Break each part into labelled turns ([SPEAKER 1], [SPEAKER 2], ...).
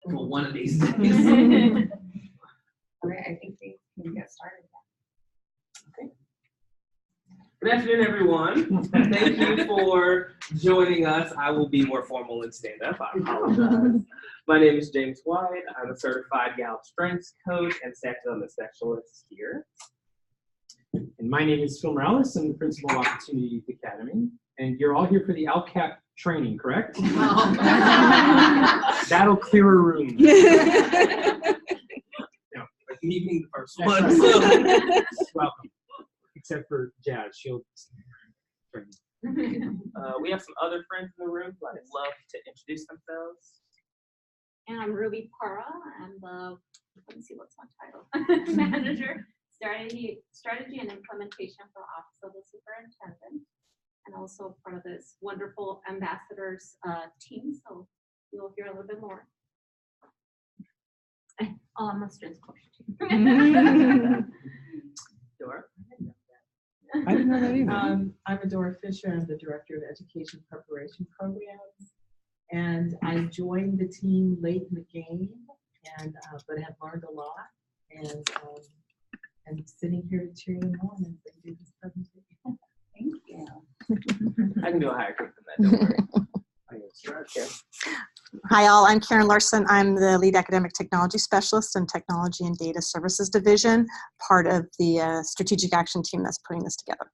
[SPEAKER 1] for one of these days.
[SPEAKER 2] All right, I think we can get started.
[SPEAKER 1] Okay. Good afternoon, everyone. Thank you for joining us. I will be more formal in stand-up. I apologize. My name is James White. I'm a certified Gallup strengths coach and staff development specialist here.
[SPEAKER 3] And my name is Phil Morales. I'm the principal of Opportunity Youth Academy. And you're all here for the LCAP training, correct? That'll clear a room.
[SPEAKER 1] No, but me being the first
[SPEAKER 3] That's
[SPEAKER 1] one.
[SPEAKER 3] right.
[SPEAKER 1] So.
[SPEAKER 3] Welcome. Except for Jazz, she'll train.
[SPEAKER 1] We have some other friends in the room who I'd love to introduce themselves.
[SPEAKER 4] And I'm Ruby Parra. I'm the, let me see what's my title, Manager, Strategy and Implementation for Office of the Superintendent, and also part of this wonderful ambassadors team, so you'll hear a little bit more. I'm a strengths coach too.
[SPEAKER 1] Dora?
[SPEAKER 3] I didn't know that either.
[SPEAKER 5] I'm Adora Fisher. I'm the Director of Education Preparation Programs. And I joined the team late in the game, and but have learned a lot. And I'm sitting here to cheer them on as they do this presentation.
[SPEAKER 2] Thank you.
[SPEAKER 1] I can do a higher kick than that, don't worry. Okay.
[SPEAKER 6] Hi all, I'm Karen Larson. I'm the Lead Academic Technology Specialist in Technology and Data Services Division, part of the strategic action team that's putting this together.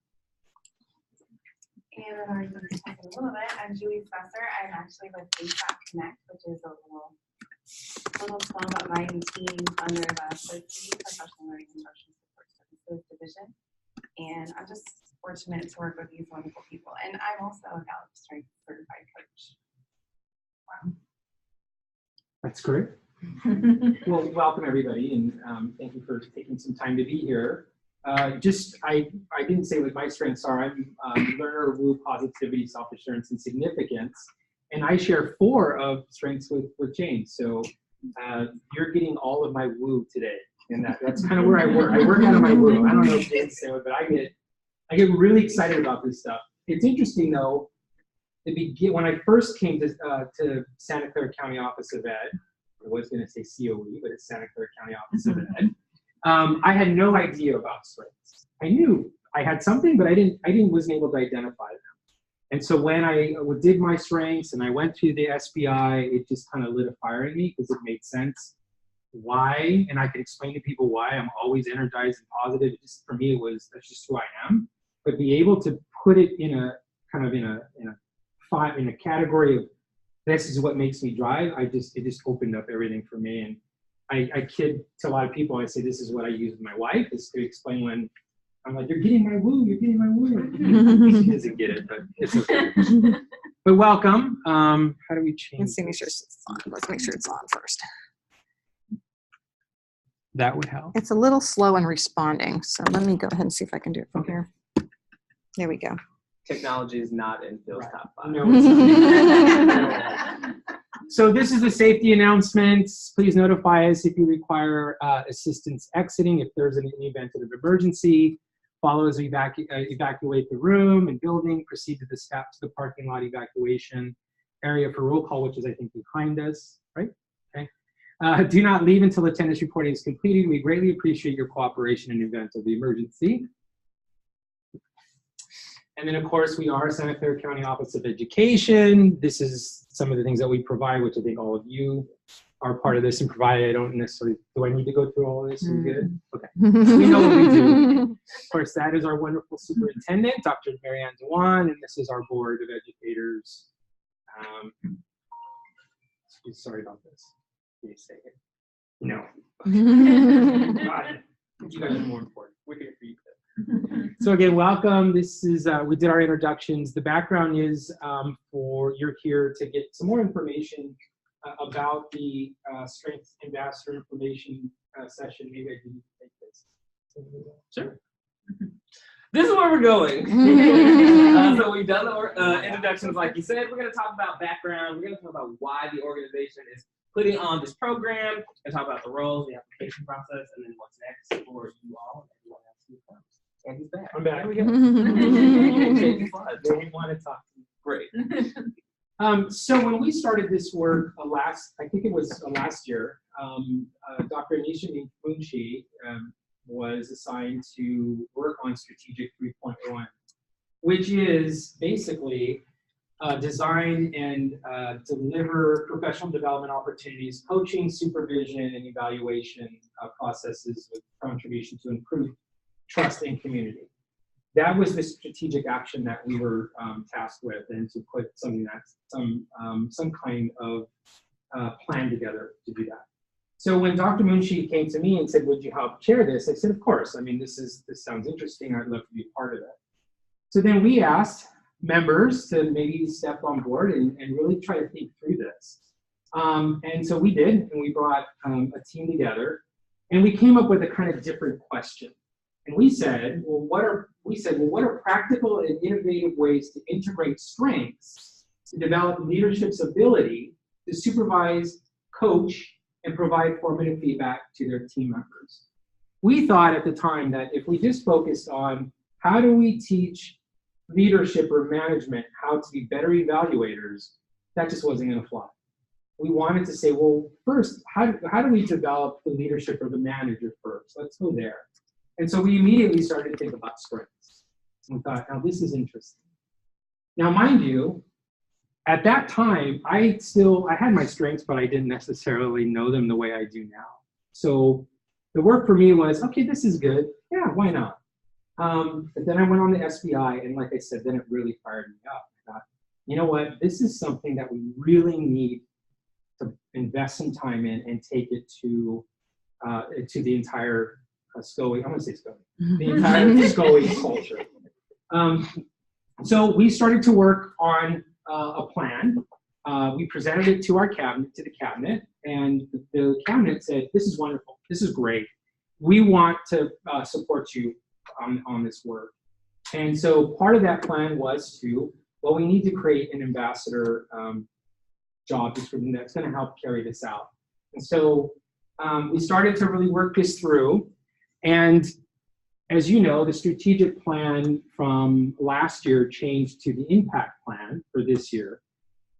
[SPEAKER 2] And then I'm going to talk a little bit. I'm Julie Spencer. I'm actually with ASAP Connect, which is a little small but mighty team under the Professional Learning Instruction Support Services Division. And I'm just fortunate to work with these wonderful people. And I'm also a Gallup Strengths certified coach. Wow.
[SPEAKER 3] That's great. Well, welcome everybody, and thank you for taking some time to be here. I didn't say what my strengths are. I'm learner, woo, positivity, self-assurance, and significance. And I share 4 of strengths with James. So you're getting all of my woo today. And that's kind of where I work. I work out of my woo. I don't know if James said it, but I get really excited about this stuff. It's interesting though, when I first came to Santa Clara County Office of Ed, I was going to say COE, but it's Santa Clara County Office of Ed. I had no idea about strengths. I knew I had something, but I wasn't able to identify them. And so when I did my strengths and I went to the SBI, it just kind of lit a fire in me because it made sense. Why? And I could explain to people why I'm always energized and positive. It just, for me, that's just who I am. But be able to put it in a category of this is what makes me drive. It just opened up everything for me. And I kid to a lot of people. I say this is what I use with my wife, is to explain when I'm like, you're getting my woo, you're getting my woo. She doesn't get it, but it's okay. But welcome. How do we change?
[SPEAKER 6] Let's make sure it's on. Let's make sure it's on first.
[SPEAKER 3] That would help.
[SPEAKER 6] It's a little slow in responding, so let me go ahead and see if I can do it from here. There we go.
[SPEAKER 1] Technology is not in Phil's
[SPEAKER 3] Right.
[SPEAKER 1] top 5.
[SPEAKER 3] No, it's not. So this is the safety announcements. Please notify us if you require assistance exiting, if there's an event of emergency. Follow as we evacuate the room and building. Proceed to the parking lot evacuation area for roll call, which is, I think, behind us, right? Okay. Do not leave until attendance reporting is completed. We greatly appreciate your cooperation in the event of the emergency. And then, of course, we are Santa Clara County Office of Education. This is some of the things that we provide, which I think all of you are part of this and provide. I don't necessarily, do I need to go through all of this? Are we good? Okay. We know what we do. Of course, that is our wonderful superintendent, Dr. Marianne Dewan, and this is our board of educators. Sorry about this. Give me a second. No. God, you guys are more important. We're here for you. So again, welcome. This is, we did our introductions. The background is you're here to get some more information about the Strengths Ambassador information session. Maybe I can take this.
[SPEAKER 1] Sure. This is where we're going. So we've done the introductions, like you said. We're going to talk about background. We're going to talk about why the organization is putting on this program, and talk about the roles, the application process, and then what's next for you all and everyone else who comes. And he's back.
[SPEAKER 3] I'm back.
[SPEAKER 1] There we go.
[SPEAKER 3] They want to talk to me.
[SPEAKER 1] Great.
[SPEAKER 3] So when we started this work I think it was last year, Dr. Anisha Munshi was assigned to work on Strategic 3.1, which is basically design and deliver professional development opportunities, coaching, supervision, and evaluation processes with contribution to improve trust in community. That was the strategic action that we were tasked with, and to put something that's some kind of plan together to do that. So when Dr. Munshi came to me and said, "Would you help chair this?" I said, "Of course. I mean, this sounds interesting. I'd love to be part of it." So then we asked members to maybe step on board and really try to think through this. And so we did, and we brought a team together, and we came up with a kind of different question. And we said, well, what are practical and innovative ways to integrate strengths to develop leadership's ability to supervise, coach, and provide formative feedback to their team members? We thought at the time that if we just focused on how do we teach leadership or management how to be better evaluators, that just wasn't going to fly. We wanted to say, well, first, how do we develop the leadership of the manager first? Let's go there. And so we immediately started to think about strengths. And we thought, now this is interesting. Now, mind you, at that time, I had my strengths, but I didn't necessarily know them the way I do now. So the work for me was, okay, this is good. Yeah, why not? But then I went on the SBI, and like I said, then it really fired me up. I thought, you know what? This is something that we really need to invest some time in and take it to the entire SCOE, I'm going to say SCOE, the entire SCOE culture. So we started to work on a plan. We presented it to the cabinet, and the cabinet said, "This is wonderful. This is great. We want to support you on this work." And so part of that plan was we need to create an ambassador job description that's going to help carry this out. And so we started to really work this through. And as you know, the strategic plan from last year changed to the impact plan for this year.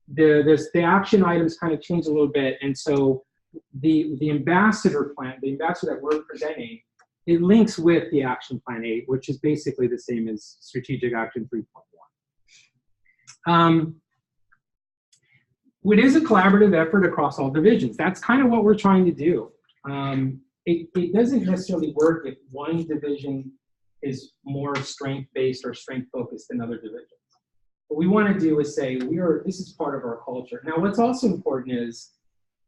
[SPEAKER 3] The action items kind of changed a little bit. And so the ambassador plan, the ambassador that we're presenting, it links with the action plan 8, which is basically the same as strategic action 3.1. It is a collaborative effort across all divisions. That's kind of what we're trying to do. It doesn't necessarily work if one division is more strength-based or strength-focused than other divisions. What we want to do is say, this is part of our culture. Now, what's also important is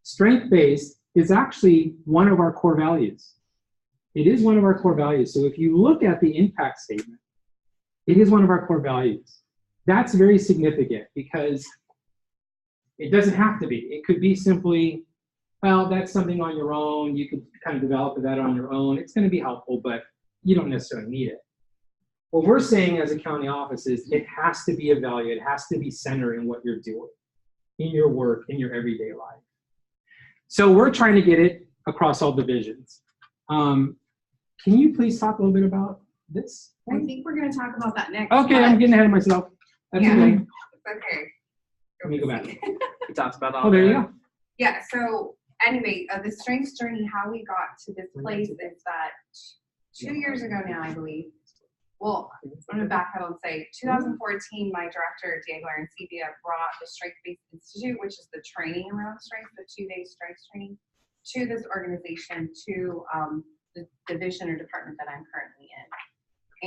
[SPEAKER 3] strength-based is actually one of our core values. It is one of our core values. So if you look at the impact statement, it is one of our core values. That's very significant because it doesn't have to be. It could be simply, well, that's something on your own. You could kind of develop that on your own. It's going to be helpful, but you don't necessarily need it. What we're saying as a county office is it has to be a value. It has to be centered in what you're doing, in your work, in your everyday life. So we're trying to get it across all divisions. Can you please talk a little bit about this?
[SPEAKER 2] I think we're going to talk about that next.
[SPEAKER 3] Okay, I'm getting ahead of myself. That's
[SPEAKER 2] Yeah.
[SPEAKER 3] okay.
[SPEAKER 2] It's okay.
[SPEAKER 3] Let me go back.
[SPEAKER 1] We talked about all
[SPEAKER 3] Oh, there you
[SPEAKER 1] that.
[SPEAKER 3] go.
[SPEAKER 2] Yeah, so anyway, the strengths journey, how we got to this place is that 2 years ago now, I believe. Well, I'm going to back up and say 2014, my director, Diego Arancibia, brought the Strength-Based Institute, which is the training around strength, the 2-day strengths training, to this organization, to the division or department that I'm currently in.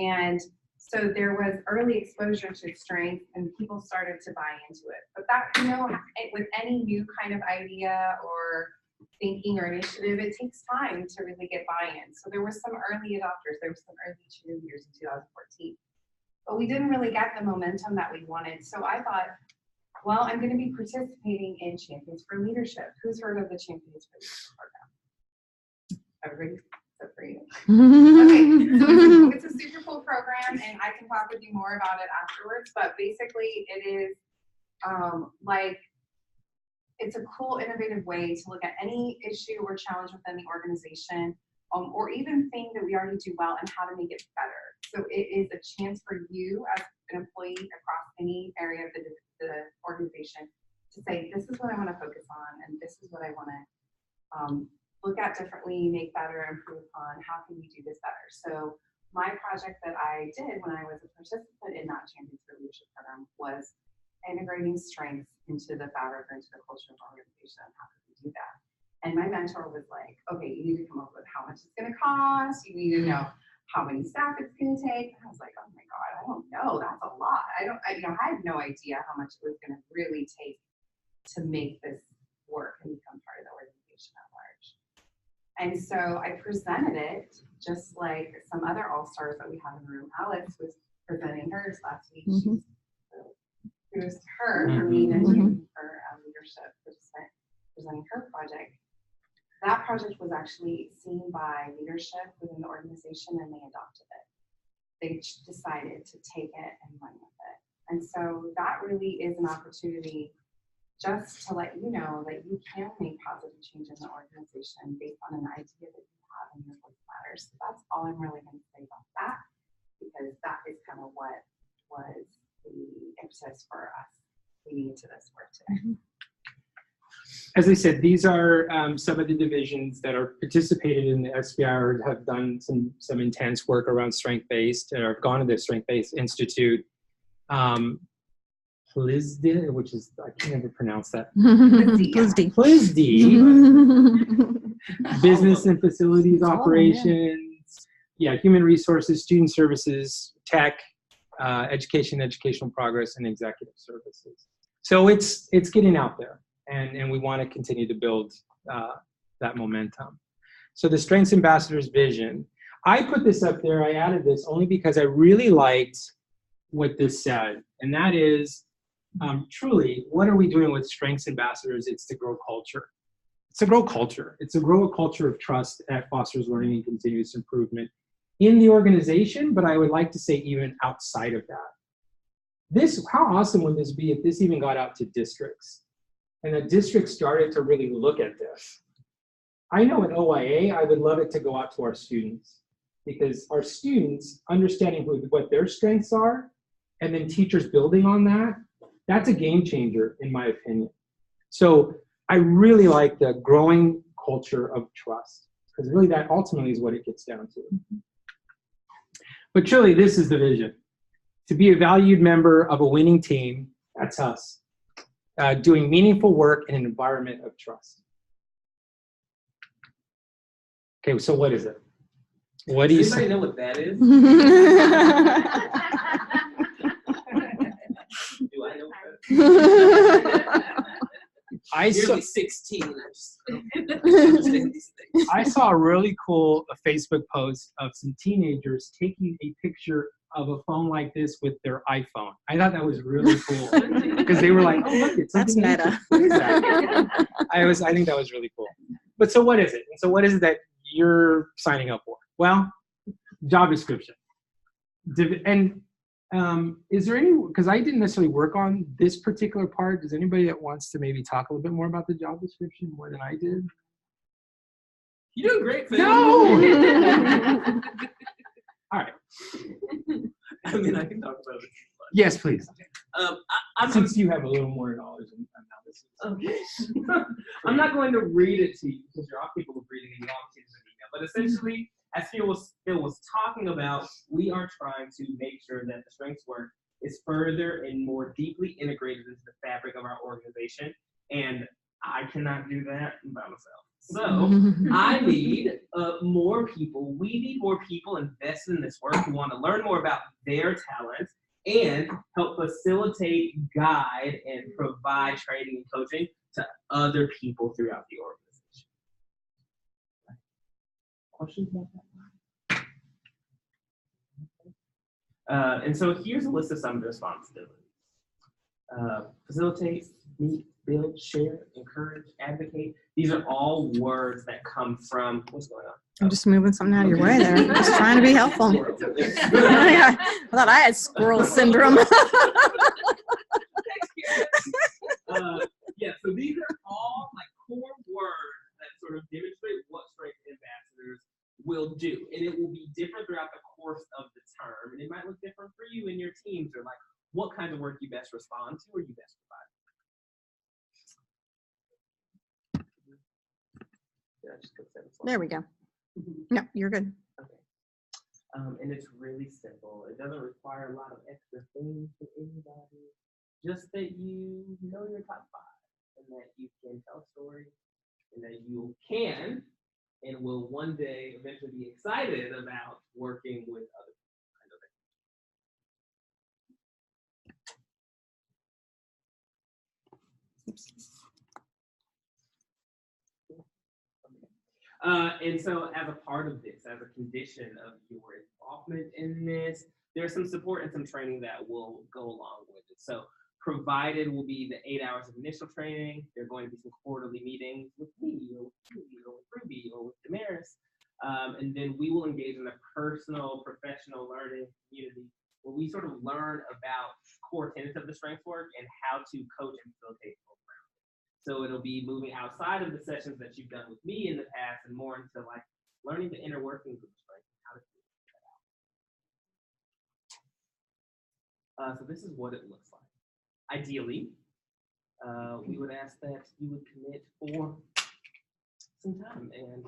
[SPEAKER 2] And so there was early exposure to strength and people started to buy into it. But that, with any new kind of idea or thinking or initiative, it takes time to really get buy-in. So there were some early adopters, there were some early cheerleaders in 2014. But we didn't really get the momentum that we wanted. So I thought, well, I'm going to be participating in Champions for Leadership. Who's heard of the Champions for Leadership program? Everybody? Except for you. Okay, so it's a super cool program, and I can talk with you more about it afterwards. But basically, it is it's a cool, innovative way to look at any issue or challenge within the organization, or even thing that we already do well and how to make it better. So it is a chance for you as an employee across any area of the organization to say, this is what I want to focus on, and this is what I want to look at differently, make better, improve upon. How can we do this better? So my project that I did when I was a participant in that Champions for Leadership program was integrating strengths into the fabric or into the culture of our organization. How could we do that? And my mentor was like, okay, you need to come up with how much it's going to cost. You need to know how many staff it's going to take. And I was like, oh my God, I don't know. That's a lot. I had no idea how much it was going to really take to make this work and become part of the organization at large. And so I presented it just like some other all-stars that we have in the room. Alex was presenting hers last week. Kudos to her for being a team for leadership participant, presenting her project. That project was actually seen by leadership within the organization, and they adopted it. They decided to take it and run with it. And so that really is an opportunity just to let you know that you can make positive change in the organization based on an idea that you have in your voice matters. So that's all I'm really going to say about that, because that is kind of what was the impetus for us leading into this work today.
[SPEAKER 3] As I said, these are some of the divisions that are participated in the SBI or have done some intense work around strength-based or have gone to the Strength-Based Institute. PLSD, which is, I can never pronounce that.
[SPEAKER 6] PLSD.
[SPEAKER 3] Business and facilities operations. Yeah, human resources, student services, tech, education, educational progress, and executive services. So it's getting out there, and we want to continue to build that momentum. So the Strengths Ambassadors vision, I put this up there, I added this only because I really liked what this said, and that is, truly, what are we doing with Strengths Ambassadors? It's to grow culture. It's to grow culture. It's to grow a culture of trust that fosters learning and continuous improvement in the organization, but I would like to say even outside of that. How awesome would this be if this even got out to districts and the districts started to really look at this? I know in OIA, I would love it to go out to our students, because our students understanding what their strengths are and then teachers building on that, that's a game changer in my opinion. So I really like the growing culture of trust, because really that ultimately is what it gets down to. But truly, this is the vision. To be a valued member of a winning team, that's us. Doing meaningful work in an environment of trust. Okay, so what is it? What do you
[SPEAKER 1] Does
[SPEAKER 3] say?
[SPEAKER 1] anybody know what that is? Do I know what that is?
[SPEAKER 3] I saw,
[SPEAKER 1] Nearly 16. I just understand these things.
[SPEAKER 3] I saw a really cool Facebook post of some teenagers taking a picture of a phone like this with their iPhone. I thought that was really cool, because they were like, "Oh, look, it's
[SPEAKER 6] That's
[SPEAKER 3] something
[SPEAKER 6] meta.
[SPEAKER 3] What is that?" I think that was really cool. But so what is it? And so what is it that you're signing up for? Well, job description. And is there any, because I didn't necessarily work on this particular part. Does anybody that wants to maybe talk a little bit more about the job description more than I did?
[SPEAKER 1] You're doing great, Phil.
[SPEAKER 3] No! All right.
[SPEAKER 1] I mean, I can talk about it.
[SPEAKER 3] Yes, please.
[SPEAKER 1] I'm
[SPEAKER 3] Since you have a little more knowledge than this.
[SPEAKER 1] Okay. I'm not going to read it to you because you're all capable of reading it. You obviously have an email. But essentially, as Phil was talking about, we are trying to make sure that the strengths work is further and more deeply integrated into the fabric of our organization. And I cannot do that by myself. So I need more people. We need more people invested in this work who want to learn more about their talents and help facilitate, guide, and provide training and coaching to other people throughout the organization. Questions about that? And so here's a list of some of the responsibilities. Facilitate, meet, build, share, encourage, advocate. These are all words that come from, what's going on?
[SPEAKER 6] I'm just moving something out of your way there. Just trying to be helpful. I thought I had squirrel syndrome.
[SPEAKER 1] Yeah, so these are all like core words that sort of demonstrate what strength ambassadors will do. And it will be different throughout the course of the term. And it might look different for you and your teams, or like what kind of work you best respond to or you best provide. I just go 7 slides?
[SPEAKER 6] There we go. No, you're good.
[SPEAKER 1] Okay. And it's really simple. It doesn't require a lot of extra things from anybody. Just that you know your top 5 and that you can tell a story and that you can and will one day eventually be excited about working with other kind of things. And so as a part of this, as a condition of your involvement in this, there's some support and some training that will go along with it. So provided will be the 8 hours of initial training. There are going to be some quarterly meetings with me or with Julie or with Ruby or with Damaris. And then we will engage in a personal, professional learning community where we sort of learn about core tenets of the strengths work and how to coach and facilitate folks around it. So it'll be moving outside of the sessions that you've done with me in the past and more into like learning the inner workings of the strengths and how to figure that out. So this is what it looks like. Ideally, we would ask that you would commit for some time and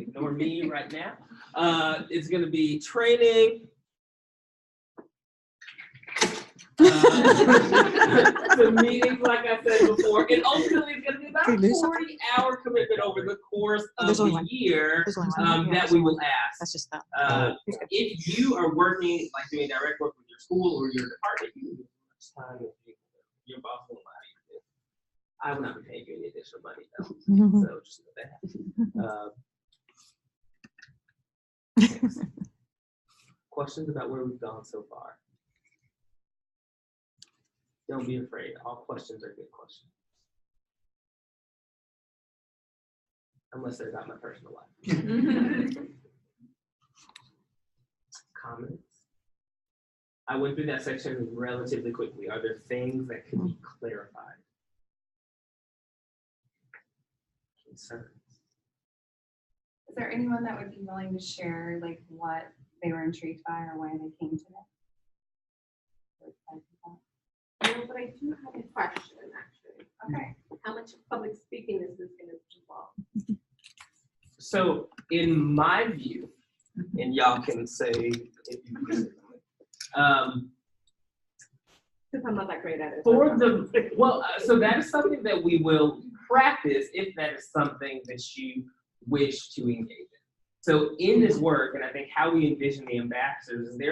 [SPEAKER 1] ignore me right now. It's going to be training. The meetings, like I said before, and ultimately it's going to be about a 40-hour commitment over the course of the year that we will ask.
[SPEAKER 6] That's just that.
[SPEAKER 1] If you are working, like doing direct work with your school or your department, you can do as much time as your boss will allow you to do. I will not be paying you any additional money though, so just know that. Questions about where we've gone so far? Don't be afraid. All questions are good questions. Unless they're about my personal life. Comments? I went through that section relatively quickly. Are there things that could be clarified? Concerns?
[SPEAKER 2] Is there anyone that would be willing to share like what they were intrigued by or why they came today?
[SPEAKER 4] No, but I do have a question, actually.
[SPEAKER 2] Okay.
[SPEAKER 4] How much public speaking is this going to involve?
[SPEAKER 1] So, in my view, and y'all can say if you disagree,
[SPEAKER 4] Because I'm not that great at it.
[SPEAKER 1] so that is something that we will practice if that is something that you wish to engage in. So in this work, and I think how we envision the ambassadors, is this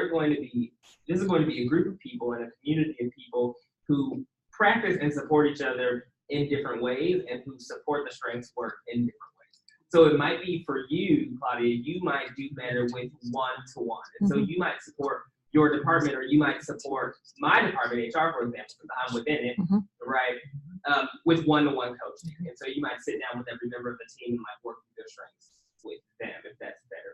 [SPEAKER 1] is going to be a group of people and a community of people who practice and support each other in different ways and who support the strengths work in different ways. So it might be for you, Claudia, you might do better with one-to-one. And so you might support your department or you might support my department, HR, for example, because I'm within it, right? With one-to-one coaching. And so you might sit down with every member of the team and might work through their strengths with them if that's better,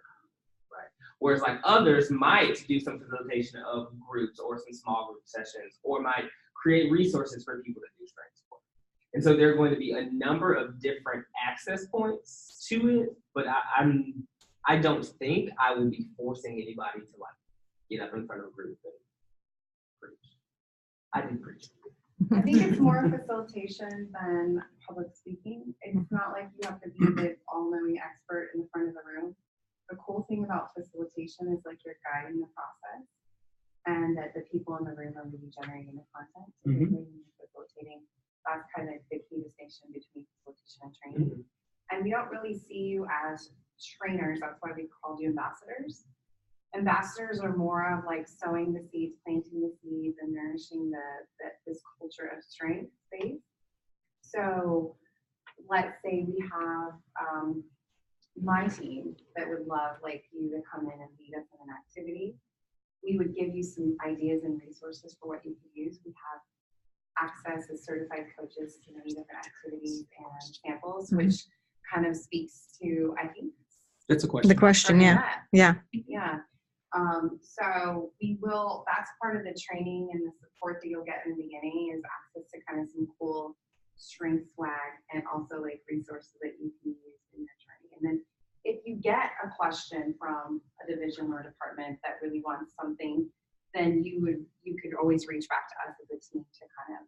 [SPEAKER 1] right? Whereas like others might do some facilitation of groups or some small group sessions or might create resources for people to do strengths work. And so there are going to be a number of different access points to it, but I don't think I will be forcing anybody to like get up in front of a group and preach. I didn't preach.
[SPEAKER 2] I think it's more facilitation than public speaking. It's not like you have to be the all-knowing expert in the front of the room. The cool thing about facilitation is like you're guiding the process and that the people in the room are really generating the content. So you're facilitating. That's kind of the key distinction between facilitation and training. And we don't really see you as trainers. That's why we called you ambassadors. Ambassadors are more of like sowing the seeds, planting the seeds, and nourishing this culture of strength space. So let's say we have my team that would love like you to come in and lead us in an activity. We would give you some ideas and resources for what you could use. We have access as certified coaches to many different activities and samples, which kind of speaks to, I think,
[SPEAKER 1] That's a question.
[SPEAKER 6] The question, yeah. Yeah.
[SPEAKER 2] Yeah. So we will, that's part of the training and the support that you'll get in the beginning is access to kind of some cool strength swag and also like resources that you can use in your training. And then if you get a question from a division or department that really wants something, then you could always reach back to us as a team to kind of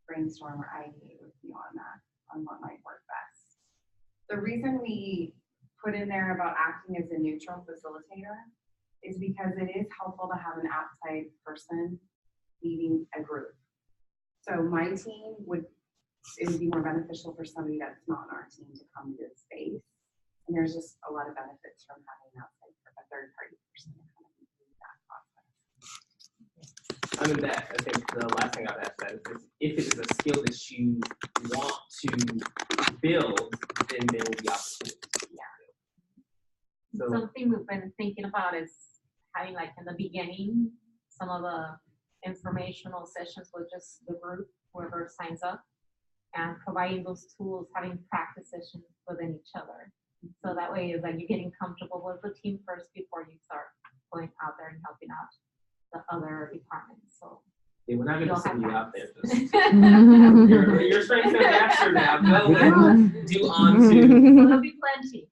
[SPEAKER 2] brainstorm or ideate with you on that, on what might work best. The reason we put in there about acting as a neutral facilitator is because it is helpful to have an outside person leading a group. So my team it would be more beneficial for somebody that's not on our team to come to this space. And there's just a lot of benefits from having an outside, a third party person to come and do that process.
[SPEAKER 1] I mean, that, I think the last thing I'd ask that is if it is a skill that you want to build, then there will be opportunities. So,
[SPEAKER 4] Something we've been thinking about is having like in the beginning, some of the informational sessions with just the group, whoever signs up, and providing those tools, having practice sessions within each other. So that way is like you're getting comfortable with the team first before you start going out there and helping out the other departments. So
[SPEAKER 1] yeah, we're not going to send you out there. You're strength ambassador now. Go and do on to.
[SPEAKER 4] there'll be plenty.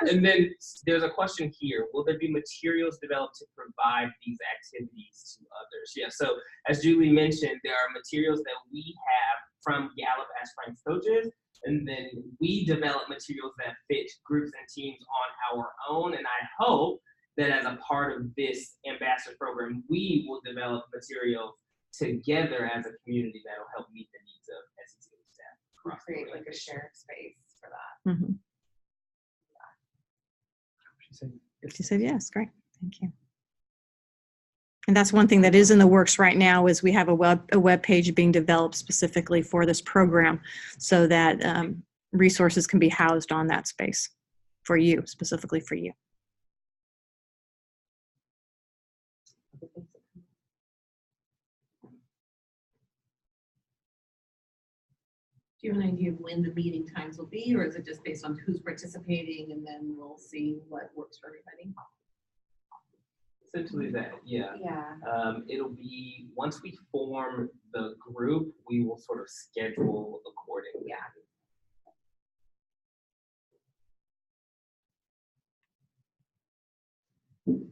[SPEAKER 1] And then there's a question here. Will there be materials developed to provide these activities to others? Yeah, so as Julie mentioned, there are materials that we have from Gallup as strength coaches, and then we develop materials that fit groups and teams on our own. And I hope that as a part of this ambassador program, we will develop materials together as a community that will help meet the needs of SEC staff across the
[SPEAKER 2] Create like a
[SPEAKER 1] organization.
[SPEAKER 2] shared space for that.
[SPEAKER 6] Mhm. She said yes, great, thank you. And that's one thing that is in the works right now is we have a web page being developed specifically for this program so that resources can be housed on that space for you, specifically for you.
[SPEAKER 5] Do you have an idea of when the meeting times will be, or is it just based on who's participating and then we'll see what works for everybody?
[SPEAKER 1] Essentially that, yeah.
[SPEAKER 2] Yeah.
[SPEAKER 1] It'll be, once we form the group, we will sort of schedule accordingly.
[SPEAKER 2] Yeah.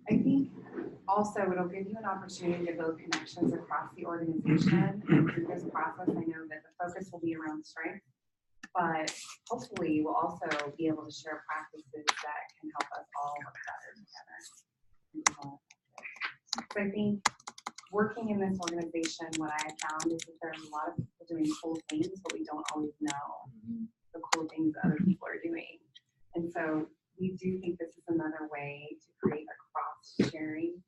[SPEAKER 2] I think also it'll give you an opportunity to build connections across the organization. And through this process, I know that the focus will be around strength, but hopefully we'll also be able to share practices that can help us all work better together. So I think working in this organization, what I have found is that there's a lot of people doing cool things, but we don't always know the cool things that other people are doing. And so we do think this is another way to create a cross-sharing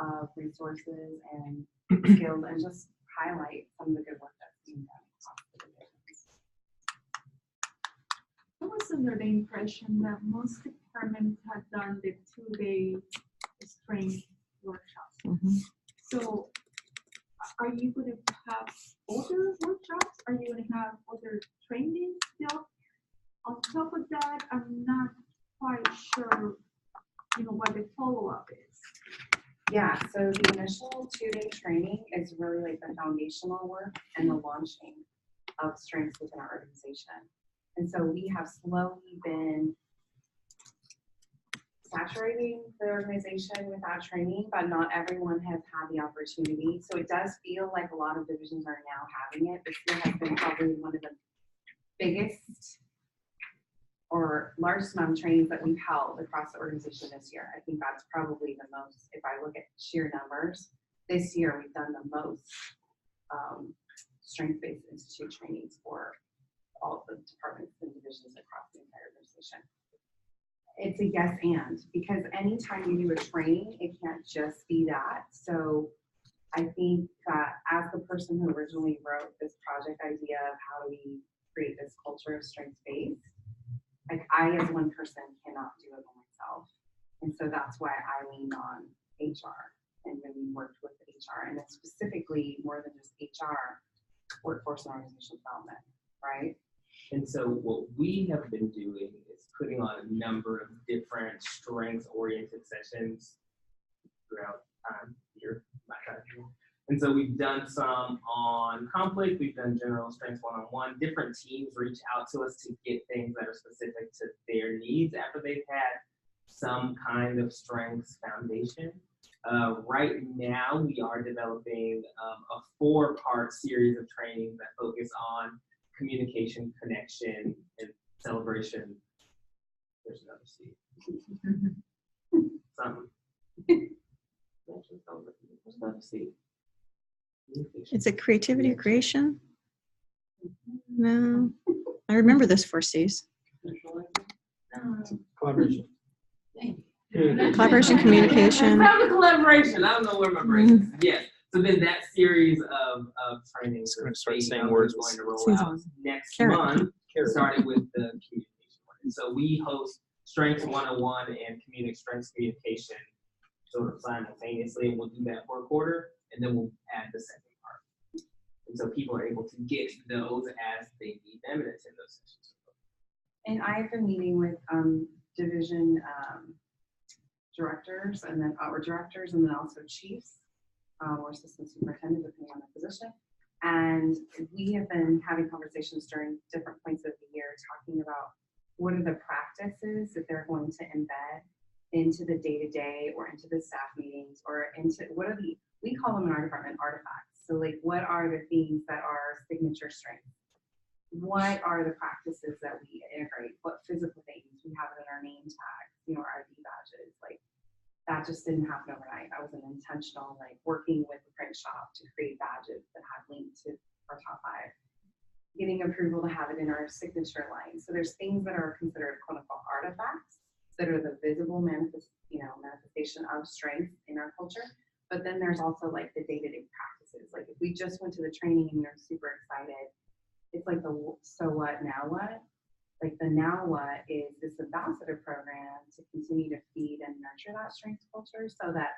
[SPEAKER 2] of resources and skills and just highlight some of the good work that's being done across the divisions.
[SPEAKER 7] I was under the impression that most departments had done the 2-day strength workshops.
[SPEAKER 6] Mhm.
[SPEAKER 7] So are you going to have other workshops? Are you going to have other trainings built? On top of that, I'm not quite sure, what the follow-up is.
[SPEAKER 2] Yeah, so the initial 2-day training is really like the foundational work and the launching of strengths within our organization. And so we have slowly been saturating the organization with that training, but not everyone has had the opportunity. So it does feel like a lot of divisions are now having it. This year has been probably one of the biggest or largest amount of trainings that we've held across the organization this year. I think that's probably the most, if I look at sheer numbers, this year we've done the most strength-based institute trainings for all the departments and divisions across the entire organization. It's a yes and, because anytime you do a training, it can't just be that. So I think that as the person who originally wrote this project idea of how do we create this culture of strength-based, like I as one person cannot do it by myself. And so that's why I leaned on HR and really worked with HR, and then specifically more than just HR, workforce and organizational development, right?
[SPEAKER 1] And so what we have been doing is putting on a number of different strengths-oriented sessions throughout time here, my time here. And so we've done some on conflict, we've done general strengths one-on-one. Different teams reach out to us to get things that are specific to their needs after they've had some kind of strengths foundation. Right now, we are developing a 4-part series of trainings that focus on communication, connection, and celebration. There's another C. Something. There's another C.
[SPEAKER 6] Is it creativity, creation? No, I remember those 4 C's.
[SPEAKER 3] Collaboration.
[SPEAKER 6] Collaboration, communication.
[SPEAKER 1] Have a collaboration. I don't know where my brain is. Yes. So then that series of trainings
[SPEAKER 8] It's gonna
[SPEAKER 1] or
[SPEAKER 8] start
[SPEAKER 1] training
[SPEAKER 8] saying
[SPEAKER 1] is
[SPEAKER 8] words.
[SPEAKER 1] going to roll
[SPEAKER 6] Season.
[SPEAKER 1] out next
[SPEAKER 6] Carrot.
[SPEAKER 1] month, starting with the communication one. And so we host Strengths 101 and Strengths Communication sort of simultaneously, and we'll do that for a quarter, and then we'll add the second part. And so people are able to get those as they need them, and attend those sessions.
[SPEAKER 2] And I've been meeting with division directors and then or directors and then also chiefs or assistant superintendent depending on the position. And we have been having conversations during different points of the year talking about what are the practices that they're going to embed into the day-to-day or into the staff meetings or into what are the, we call them in our department artifacts. So like what are the things that are signature strengths? What are the practices that we integrate? What physical things we have in our name tags, our ID badges, like that just didn't happen overnight. That was an intentional, like working with the print shop to create badges that had linked to our top 5, getting approval to have it in our signature line. So there's things that are considered quote unquote artifacts that are the visible manifestation of strength in our culture. But then there's also like the day-to-day practices. Like if we just went to the training and they're super excited, it's like the so what, now what? Like the now what is this ambassador program to continue to feed and nurture that strength culture so that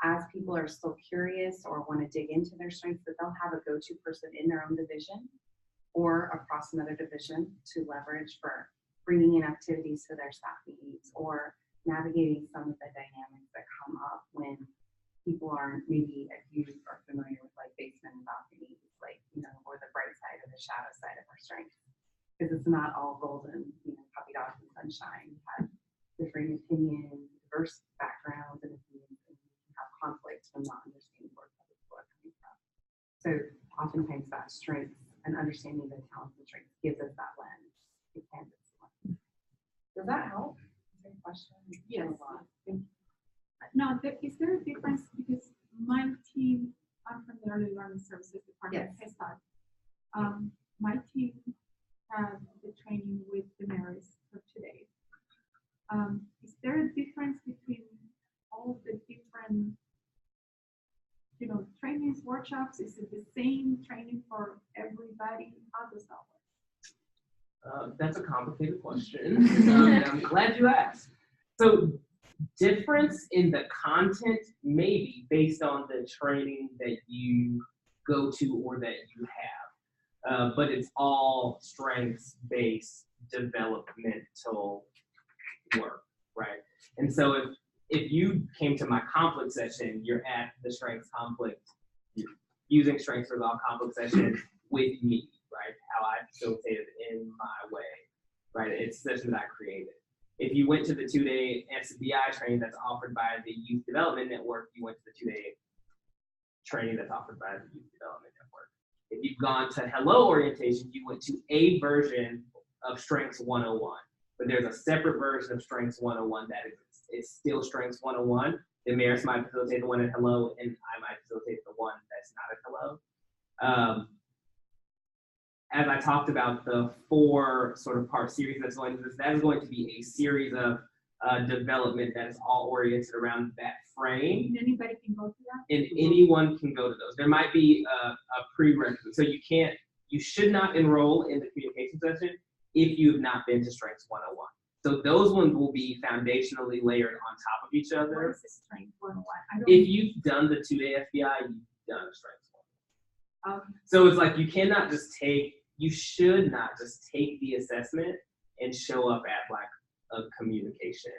[SPEAKER 2] as people are still curious or want to dig into their strengths, that they'll have a go-to person in their own division or across another division to leverage for bringing in activities to their staff meetings or navigating some of the dynamics that come up when people aren't maybe accused or familiar with like basement and balconies, like, or the bright side or the shadow side of our strength. Because it's not all golden, puppy dogs and sunshine. We have differing opinions, diverse backgrounds and opinions, and we can have conflicts from not understanding where people are coming from. So oftentimes that strength and understanding the talents and strengths gives us that lens. It can be someone. Does that help? Is there a question?
[SPEAKER 7] Yes. Now, is there a difference because my team, I'm from the Early Learning Services Department,
[SPEAKER 2] Yes.
[SPEAKER 7] HESAD. My team had the training with the Marys for today. Is there a difference between all the different, trainings, workshops? Is it the same training for everybody? How does that work?
[SPEAKER 1] That's a complicated question. And I'm glad you asked. So difference in the content may be based on the training that you go to or that you have. But it's all strengths-based developmental work, right? And so if you came to my conflict session, you're at the strengths conflict, you're using strengths for all conflict session with me, right? How I facilitate it in my way, right? It's a session that I created. If you went to the 2-day SBI training that's offered by the Youth Development Network, you went to the 2-day training that's offered by the Youth Development Network. If you've gone to Hello Orientation, you went to a version of Strengths 101, but there's a separate version of Strengths 101 that it's still Strengths 101. The Maris might facilitate the one at Hello, and I might facilitate the one that's not at Hello. As I talked about the 4 sort of part series that's going to this, that is going to be a series of development that is all oriented around that frame.
[SPEAKER 7] And anybody can go to that?
[SPEAKER 1] And anyone can go to those. There might be a prerequisite. So you should not enroll in the communication session if you have not been to Strengths 101. So those ones will be foundationally layered on top of each
[SPEAKER 7] What
[SPEAKER 1] other.
[SPEAKER 7] is this strength 101? I don't
[SPEAKER 1] If you've done the 2-day FBI, you've done Strengths 101. So it's like you should not just take the assessment and show up at like a communication,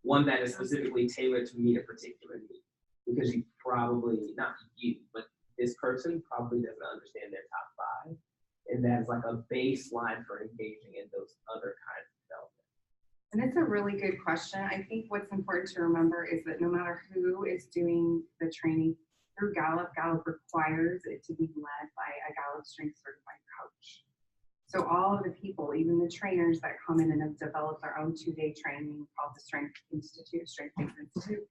[SPEAKER 1] one that is specifically tailored to meet a particular need, because you probably, not you, but this person probably doesn't understand their top 5, and that is like a baseline for engaging in those other kinds of development.
[SPEAKER 2] And it's a really good question. I think what's important to remember is that no matter who is doing the training through Gallup, Gallup requires it to be led by a Gallup Strength certified coach. So all of the people, even the trainers that come in and have developed their own 2-day training called the Strength Institute, Strength Based Institute,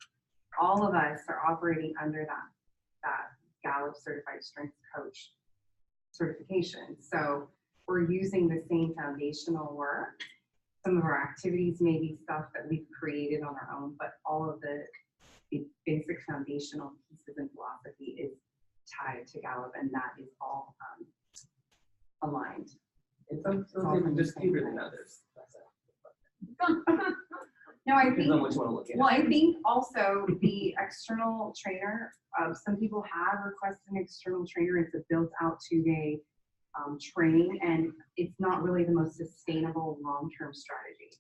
[SPEAKER 2] all of us are operating under that Gallup Certified Strength Coach certification. So we're using the same foundational work. Some of our activities may be stuff that we've created on our own, but all of the basic foundational pieces and philosophy is tied to Gallup, and that is all aligned.
[SPEAKER 1] And some people just deeper than others.
[SPEAKER 2] No, I
[SPEAKER 1] Depends on
[SPEAKER 2] think,
[SPEAKER 1] which one to look at.
[SPEAKER 2] well, I think also the external trainer, some people have requested an external trainer. It's a built out 2-day training, and it's not really the most sustainable long-term strategy.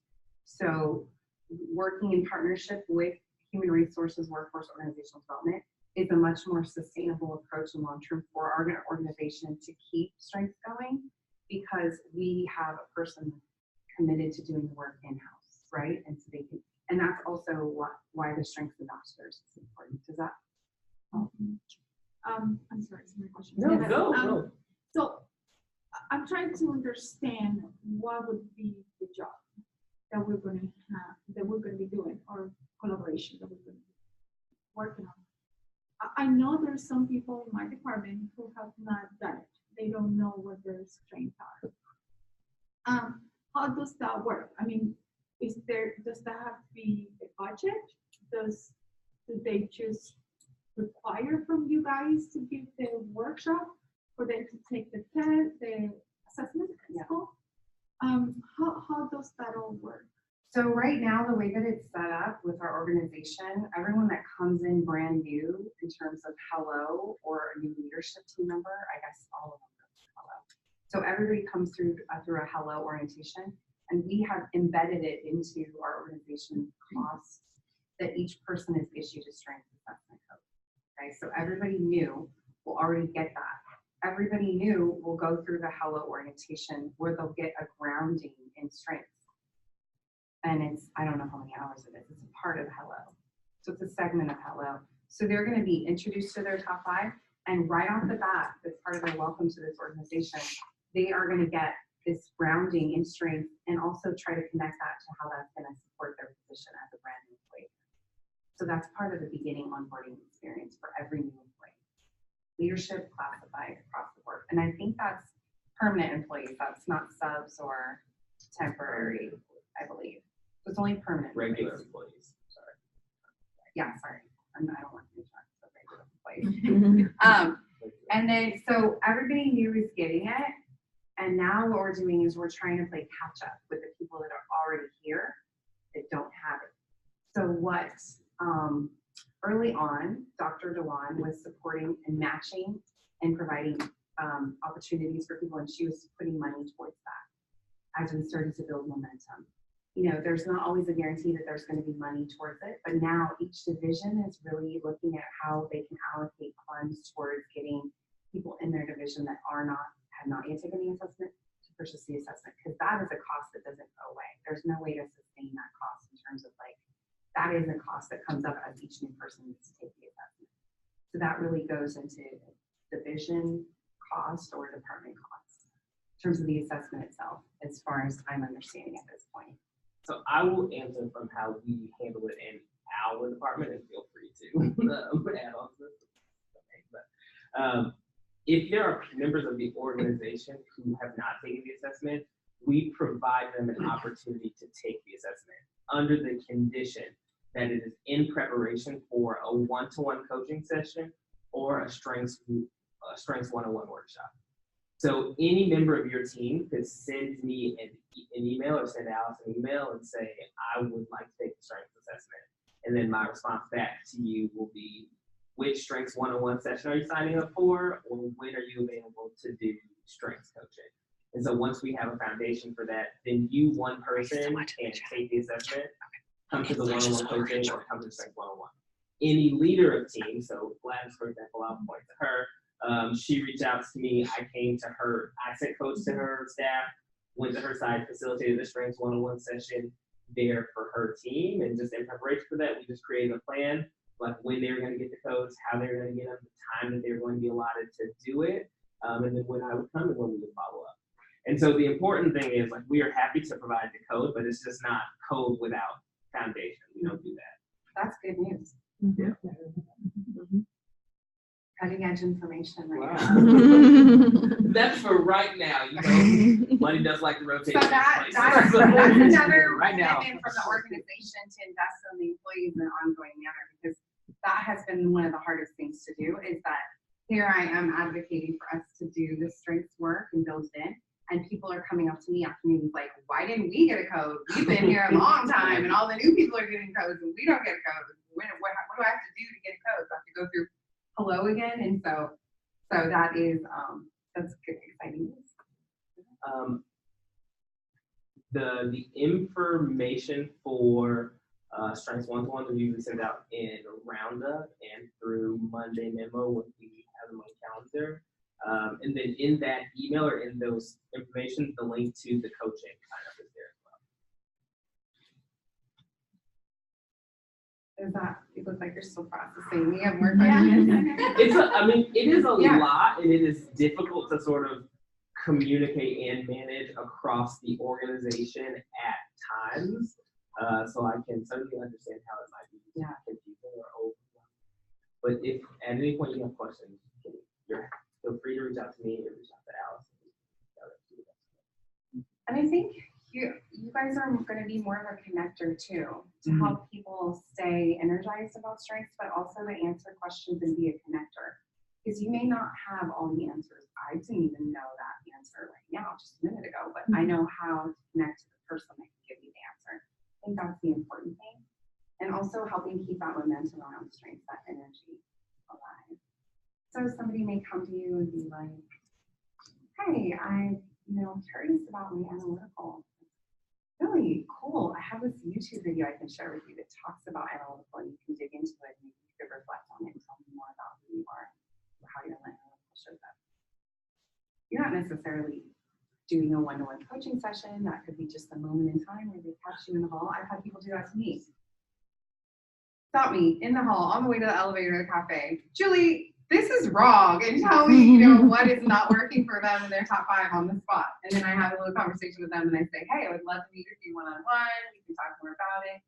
[SPEAKER 2] So working in partnership with human resources, workforce, organizational development is a much more sustainable approach and long-term for our organization to keep strength going, because we have a person committed to doing the work in-house, right? And so they can, and that's also why the strength ambassadors is important. Does that help?
[SPEAKER 7] I'm sorry, it's my question.
[SPEAKER 1] No,
[SPEAKER 7] Yeah,
[SPEAKER 1] go, go.
[SPEAKER 7] So I'm trying to understand what would be the job that we're going to have, that we're going to be doing, or collaboration that we're going to be working on. I know there's some people in my department who have not done it. They don't know what their strengths are. How does that work? I mean, does that have to be a budget? Do they just require from you guys to give the workshop for them to take the test, the assessment?
[SPEAKER 2] Yeah.
[SPEAKER 7] How does that all work?
[SPEAKER 2] So right now, the way that it's set up with our organization, everyone that comes in brand new in terms of hello or a new leadership team member, I guess all of them go through hello. So everybody comes through a hello orientation, and we have embedded it into our organization costs that each person is issued a strength assessment code. Okay, so everybody new will already get that. Everybody new will go through the hello orientation where they'll get a grounding in strength. And it's, I don't know how many hours it is. It's a part of hello. So it's a segment of hello. So they're going to be introduced to their top 5, and right off the bat, as part of their welcome to this organization, they are going to get this grounding in strength, and also try to connect that to how that's going to support their position as a brand new employee. So that's part of the beginning onboarding experience for every new employee. Leadership classified across the board. And I think that's permanent employees. That's not subs or temporary, I believe. So it's only permanent
[SPEAKER 1] Regular
[SPEAKER 2] employees.
[SPEAKER 1] employees. Sorry.
[SPEAKER 2] Yeah, sorry. I don't want to talk about regular employees. And then, so everybody new is getting it. And now what we're doing is we're trying to play catch up with the people that are already here that don't have it. So what, early on, Dr. Dewan was supporting and matching and providing opportunities for people, and she was putting money towards that as we started to build momentum. You know, there's not always a guarantee that there's going to be money towards it, but now each division is really looking at how they can allocate funds towards getting people in their division that have not yet taken the assessment to purchase the assessment, because that is a cost that doesn't go away. There's no way to sustain that cost in terms of like, that is a cost that comes up as each new person needs to take the assessment. So that really goes into division cost or department cost in terms of the assessment itself, as far as I'm understanding at this point.
[SPEAKER 1] So I will answer from how we handle it in our department, and feel free to add on to this. Okay, but if there are members of the organization who have not taken the assessment, we provide them an opportunity to take the assessment under the condition that it is in preparation for a one-to-one coaching session or a strengths 101 workshop. So any member of your team could send me an email or send Alice an email and say, I would like to take the strengths assessment. And then my response back to you will be, which strengths 101 session are you signing up for? Or when are you available to do strengths coaching? And so once we have a foundation for that, then you, one person, can take the assessment, come to the one-on-one coaching, or come to strengths 101. Any leader of team, so Gladys, for example, I'll point to her. She reached out to me. I came to her. I sent coach to her staff, went to her side, facilitated the strengths 101 session there for her team. And just in preparation for that, we just created a plan, like when they were going to get the codes, how they were going to get them, the time that they were going to be allotted to do it, and then when I would come and when we would follow up. And so the important thing is like we are happy to provide the code, but it's just not code without foundation. We don't do that.
[SPEAKER 2] That's good news.
[SPEAKER 1] Yeah.
[SPEAKER 2] Cutting edge information right
[SPEAKER 1] Wow.
[SPEAKER 2] now.
[SPEAKER 1] That's for right now. You know, money does like to rotate.
[SPEAKER 2] So
[SPEAKER 1] places.
[SPEAKER 2] that's another
[SPEAKER 1] right now.
[SPEAKER 2] commitment from the organization to invest in the employees in an ongoing manner, because that has been one of the hardest things to do, is that here I am advocating for us to do the strengths work and build it in. And people are coming up to me after meetings like, why didn't we get a code? We've been here a long time and all the new people are getting codes and we don't get a code. What do I have to do to get a code? So I have to go through hello again. And so that is, that's good, exciting news.
[SPEAKER 1] The information for Strengths one-to-one we usually send out in Roundup and through Monday memo when we have them on calendar. And then in that email or in those information, the link to the coaching sign up is there as well.
[SPEAKER 2] Is that, it looks like you're still processing. We have more questions.
[SPEAKER 1] It is a
[SPEAKER 2] Yeah.
[SPEAKER 1] lot, and it is difficult to sort of communicate and manage across the organization at times. So I can certainly understand how it might be confusing or overwhelming. But if at any point you have questions, feel free to reach out to me or reach out to Alice.
[SPEAKER 2] And I think you guys are going to be more of a connector too, to help people stay energized about strengths, but also to answer questions and be a connector. Because you may not have all the answers. I didn't even know that answer right now, just a minute ago, but I know how to connect to the person that can give you the answer. I think that's the important thing. And also helping keep that momentum around strengths, that energy alive. So somebody may come to you and be like, hey, I'm curious about my analytical. Really cool. I have this YouTube video I can share with you that talks about analytical, and you can dig into it and you can reflect on it and tell me more about who you are or how your analytical shows up. You're not necessarily doing a one-to-one coaching session. That could be just a moment in time where they catch you in the hall. I've had people do that to me. Stop me in the hall on the way to the elevator to the cafe. Julie, this is wrong, and tell me, what is not working for them in their top 5 on the spot. And then I have a little conversation with them and I say, hey, I would love to meet with you one-on-one. We can talk more about it.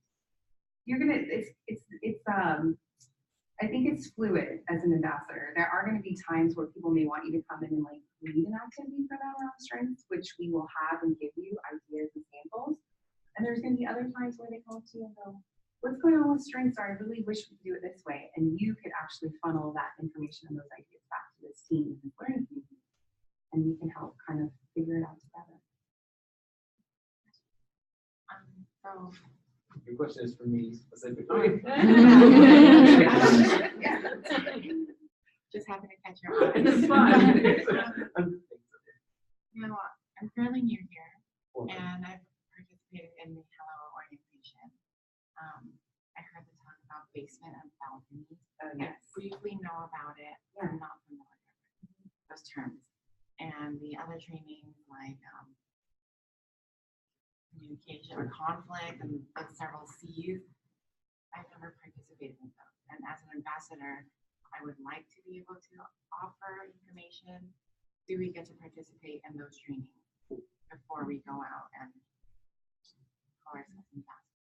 [SPEAKER 2] I think it's fluid as an ambassador. There are going to be times where people may want you to come in and like lead an activity for them around strengths, which we will have and give you ideas and samples. And there's going to be other times where they come up to you and go, what's going on with strengths? Or I really wish we could do it this way. And you could actually funnel that information and those ideas back to this team and this learning community. And we can help kind of figure it out together.
[SPEAKER 1] Your question is for me specifically.
[SPEAKER 8] Just happened to catch your eye.
[SPEAKER 1] It's fine.
[SPEAKER 8] I'm fairly new here, and I've participated in the Hello organization. I heard the talk about basement and balcony. I briefly know about it. I'm not familiar with those terms. And the other trainings like communication or conflict and like several C's, I've never participated in them. And as an ambassador, I would like to be able to offer information. Do we get to participate in those trainings before we go out and call ourselves ambassadors?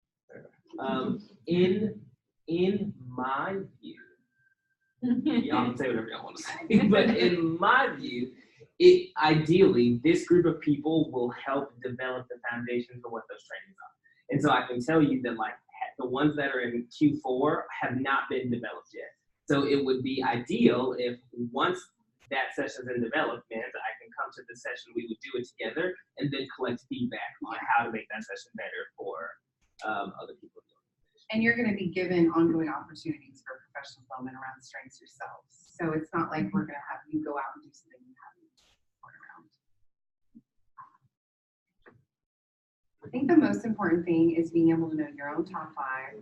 [SPEAKER 1] In my view, y'all can say whatever y'all want to say, but in my view, ideally, this group of people will help develop the foundation for what those trainings are. And so I can tell you that like the ones that are in Q4 have not been developed yet. So it would be ideal if once that session's in development, I can come to the session, we would do it together, and then collect feedback on how to make that session better for other people.
[SPEAKER 2] And you're going to be given ongoing opportunities for professional development around strengths yourselves. So it's not like we're going to have you go out and do something you haven't worked around. I think the most important thing is being able to know your own top 5,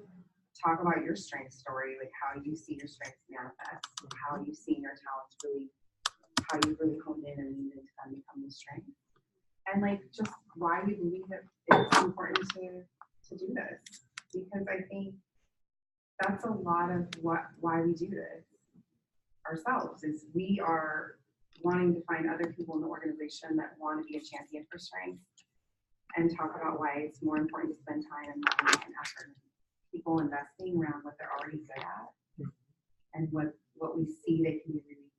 [SPEAKER 2] talk about your strength story, like how you see your strengths manifest, how you see your talents really, how you really honed in and lean into them becoming strength. And like just why you believe that it's important to do this. Because I think that's a lot of why we do this ourselves, is we are wanting to find other people in the organization that want to be a champion for strength and talk about why it's more important to spend time and money and effort in people investing around what they're already good at and what we see they can be really,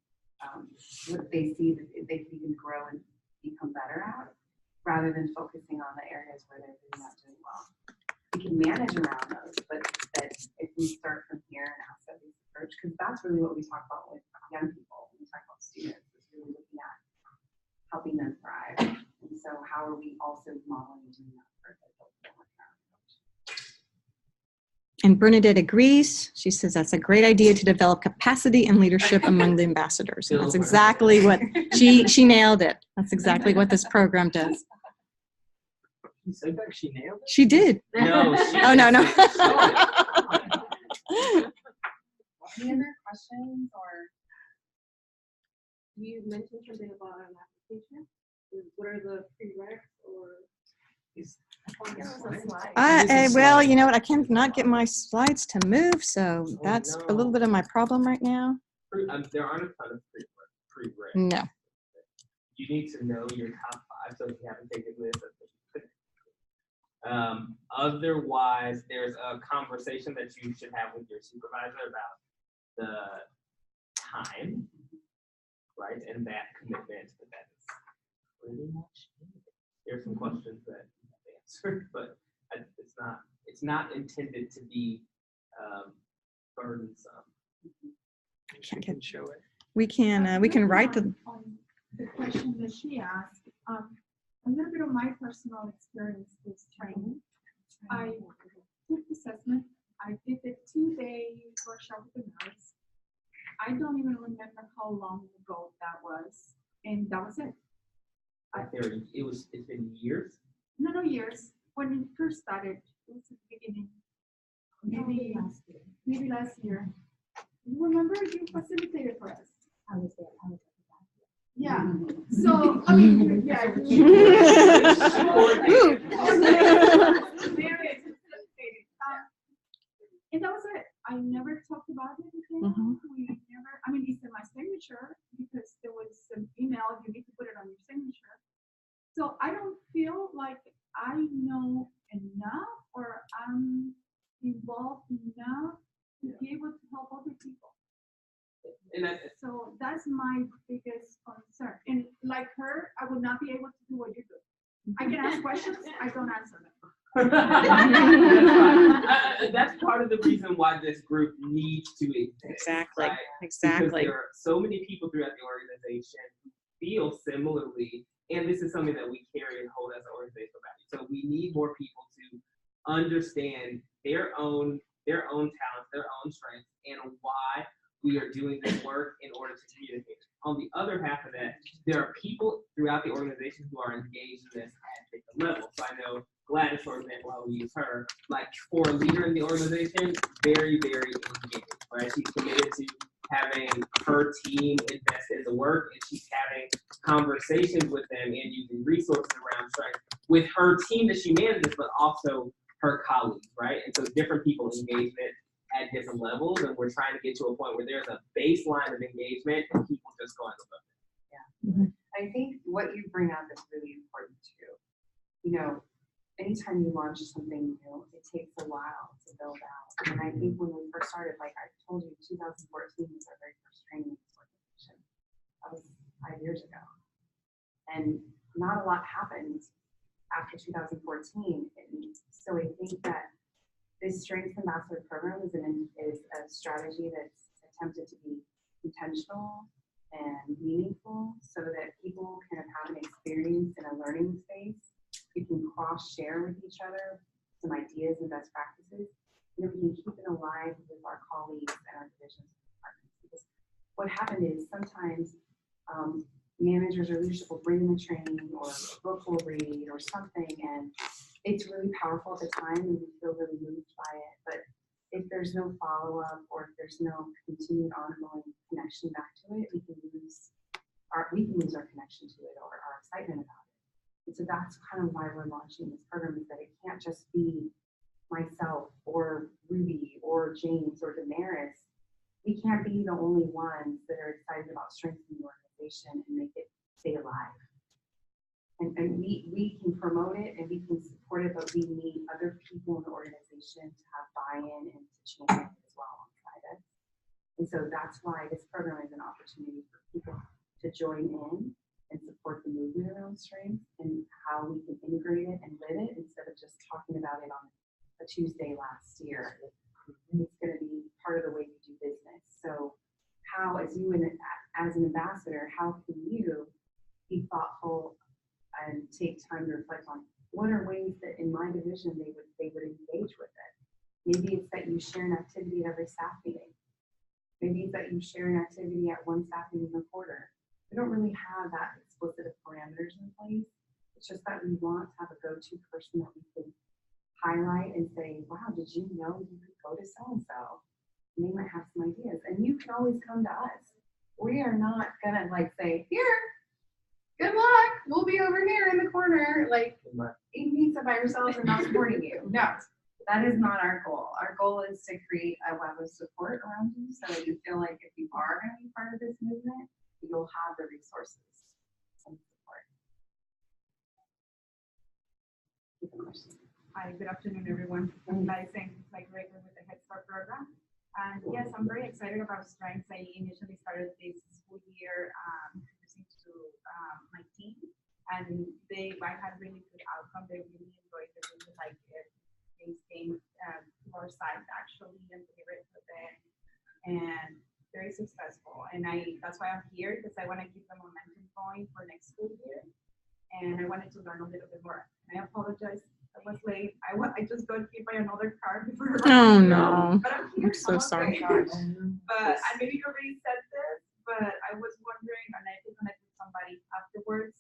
[SPEAKER 2] what they see that they can even grow and become better at, rather than focusing on the areas where they're really not doing well. We can manage around those, but that if we start from here and asset-based approach, because that's really what we talk about with young people when we talk about students, is really looking at helping them thrive. And so how are we also modeling doing that for adults that work in our approach?
[SPEAKER 6] And Bernadette agrees. She says that's a great idea to develop capacity and leadership among the ambassadors. And that's exactly what she nailed it. That's exactly what this program does.
[SPEAKER 3] You said that she nailed it?
[SPEAKER 6] She did.
[SPEAKER 1] No.
[SPEAKER 6] Oh, no.
[SPEAKER 2] Any other questions or?
[SPEAKER 7] You mentioned something about an application. What are the prereqs or?
[SPEAKER 6] Well, you know what? I cannot get my slides to move, so that's a little bit of my problem right now.
[SPEAKER 1] There aren't a ton of prereqs.
[SPEAKER 6] No.
[SPEAKER 1] You need to know your top 5, so if you haven't taken this, otherwise, there's a conversation that you should have with your supervisor about the time, right, and that commitment. But that is pretty much it. There's some questions that you have to answer, but it's not intended to be burdensome.
[SPEAKER 3] I can show it.
[SPEAKER 6] We can write the.
[SPEAKER 7] On the question that she asked, a little bit of my personal experience is training. I took the assessment. I did the 2-day workshop with the nurse. I don't even remember how long ago that was, and that was it.
[SPEAKER 1] It's been years.
[SPEAKER 7] No years. When it first started, it was at the beginning. Maybe last year. Remember, you facilitated for us.
[SPEAKER 9] I was there.
[SPEAKER 7] Yeah. So I mean, yeah. And that was it. I never talked about it again. We never. I mean, it's in my signature because there was an email. You need to put it on your signature. So I don't feel like I know enough or I'm involved enough to be able to help other people. So that's my biggest concern. And like her, I would not be able to do what you do. I can ask questions, I don't answer them.
[SPEAKER 1] That's part of the reason why this group needs to exist.
[SPEAKER 6] Exactly.
[SPEAKER 1] Right?
[SPEAKER 6] Exactly.
[SPEAKER 1] Because there are so many people throughout the organization who feel similarly, and this is something that we carry and hold as an organizational value. So we need more people to understand their own talents, their own strengths, and why we are doing this work in order to communicate. On the other half of that, there are people throughout the organization who are engaged in this at different levels. So I know Gladys, for example, I will use her, like for a leader in the organization, very, very engaged, right? She's committed to having her team invest in the work, and she's having conversations with them and using resources around strength with her team that she manages, but also her colleagues, right? And so different people engage in it at different levels, and we're trying to get to a point where there's a baseline of engagement and people just going to look.
[SPEAKER 2] Yeah. I think what you bring up is really important too. You know, anytime you launch something new, it takes a while to build out. And I think when we first started, like I told you, 2014 was our very first training organization. That was 5 years ago. And not a lot happened after 2014. And so I think that this Strengths Ambassador program is a strategy that's attempted to be intentional and meaningful so that people kind of have an experience in a learning space. We can cross-share with each other some ideas and best practices. And we can keep it alive with our colleagues and our divisions and departments. Because what happened is sometimes managers or leadership will bring in the training or a book will read or something, and it's really powerful at the time and we feel really moved by it. But if there's no follow-up or if there's no continued ongoing connection back to it, we can lose our connection to it or our excitement about it. And so that's kind of why we're launching this program, is that it can't just be myself or Ruby or James or Damaris. We can't be the only ones that are excited about strengthening the organization. organization and make it stay alive. And we can promote it and we can support it, but we need other people in the organization to have buy-in and to champion it as well alongside us. And so that's why this program is an opportunity for people to join in and support the movement around strength and how we can integrate it and live it instead of just talking about it on a Tuesday last year. It's going to be part of the way we do business. So how, as an ambassador, how can you be thoughtful and take time to reflect on what are ways that in my division they would engage with it? Maybe it's that you share an activity at every staff meeting. Maybe it's that you share an activity at one staff meeting a quarter. We don't really have that explicit of parameters in place. It's just that we want to have a go-to person that we can highlight and say, wow, did you know you could go to so-and-so? And they might have some ideas. And you can always come to us. We are not gonna like say, here, good luck. We'll be over here in the corner, like eating pizza by yourselves and not supporting you. No, that is not our goal. Our goal is to create a web of support around you so that you feel like if you are going to be part of this movement, you'll have the resources and support.
[SPEAKER 7] Hi, good afternoon, everyone. I'm Madison McGregor with the Head Start program. And yes, I'm very excited about Strengths. I initially started this school year introducing to my team, and I had really good outcome. They really enjoyed it, really liked it. They came to our site actually and delivered for them, and very successful. And that's why I'm here, because I want to keep the momentum going for next school year. And I wanted to learn a little bit more. And I apologize, I was late. I just got hit by another car before.
[SPEAKER 6] Oh no.
[SPEAKER 7] But I'm here.
[SPEAKER 6] I'm so sorry.
[SPEAKER 7] But and maybe you already said this, but I was wondering, and I think connect with somebody afterwards.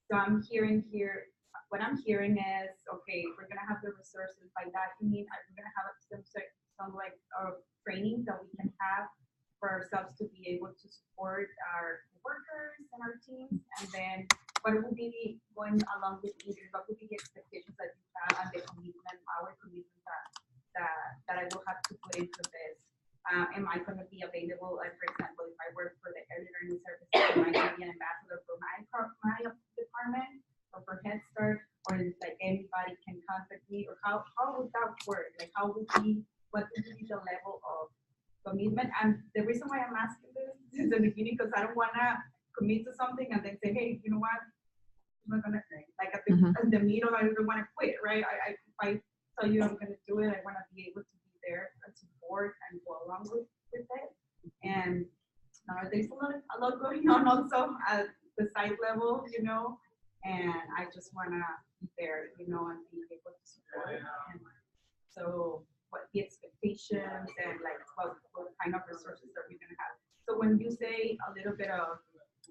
[SPEAKER 7] So I'm hearing here, what I'm hearing is, okay, we're gonna have the resources. By that you mean we're gonna have some like training that we can have for ourselves to be able to support our workers and our teams, and then what will be going along with either, what will be the expectations that you have and the commitment, our commitment that I will have to put into this. Am I going to be available, like for example, if I work for the early learning services, am I going to be an ambassador for my department or for Head Start, or is it like anybody can contact me, or how would that work? Like what would be the level of commitment? And the reason why I'm asking this is the beginning, because I don't want to commit to something and then say, hey, you know what, I'm not gonna like at the middle, I don't want to quit, right? If I tell you I'm gonna do it, I want to be able to be there and support and go along with it. And there's a lot going on also at the site level, you know, and I just want to be there, you know, and be able to support. And so what the expectations and like what kind of resources are we gonna have? So when you say a little bit of,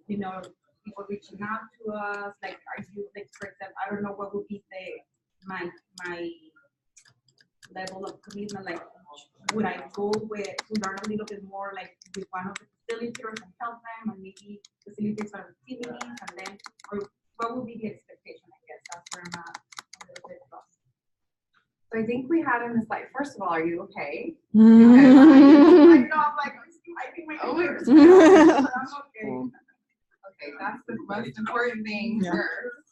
[SPEAKER 7] you know, people reaching out to us, like, are you, like, for example, I don't know what would be my level of commitment, like, would I go with to learn a little bit more, like, with one of the facilitators and help them, and maybe facilitate some activities, and then, or what would be the expectation, I guess, that's where I'm at a little bit lost.
[SPEAKER 2] So I think we had in the slide, first of all, are you okay? I
[SPEAKER 6] Mm.
[SPEAKER 2] know, I'm like, I think my ears.
[SPEAKER 6] God.
[SPEAKER 2] I'm okay. Okay, that's the most important thing
[SPEAKER 6] Yeah.
[SPEAKER 2] first.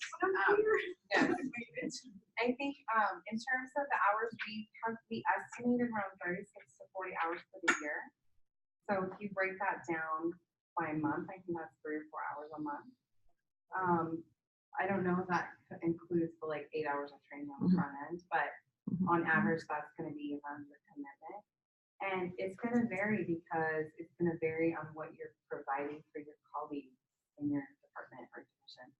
[SPEAKER 2] Yes. I think in terms of the hours, we estimated around 36 to 40 hours for the year. So if you break that down by a month, I think that's 3 or 4 hours a month. I don't know if that includes the like 8 hours of training on the front end, but on average, that's going to be around the commitment. And it's going to vary because it's going to vary on what you're providing for your colleagues in your department or division.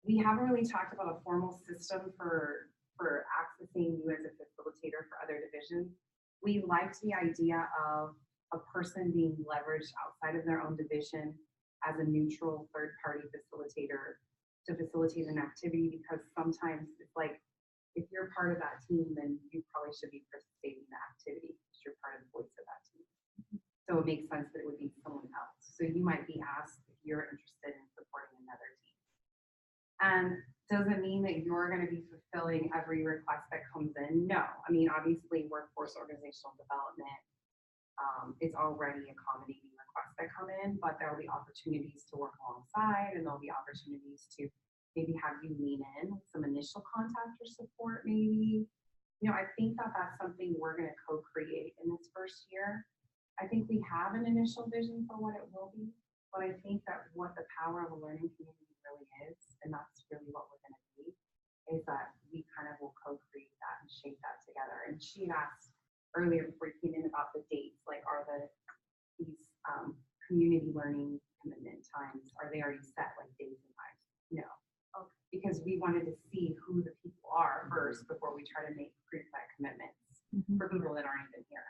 [SPEAKER 2] We haven't really talked about a formal system for accessing you as a facilitator for other divisions. We liked the idea of a person being leveraged outside of their own division as a neutral third-party facilitator to facilitate an activity, because sometimes it's like, if you're part of that team, then you probably should be participating in the activity because you're part of the voice of that team. So it makes sense that it would be someone else. So you might be asked if you're interested in supporting another team. And doesn't mean that you're going to be fulfilling every request that comes in. No, I mean, obviously workforce organizational development is already accommodating requests that come in, but there will be opportunities to work alongside, and there'll be opportunities to maybe have you lean in with some initial contact or support maybe. You know, I think that that's something we're going to co-create in this first year. I think we have an initial vision for what it will be, but I think that what the power of a learning community really is, and that's really what we're going to be, is that we kind of will co-create that and shape that together. And she asked earlier before you came in about the dates, like are these community learning commitment times, are they already set, like days and times? No. Okay. Because we wanted to see who the people are first before we try to make pre-set commitments for people that aren't even here.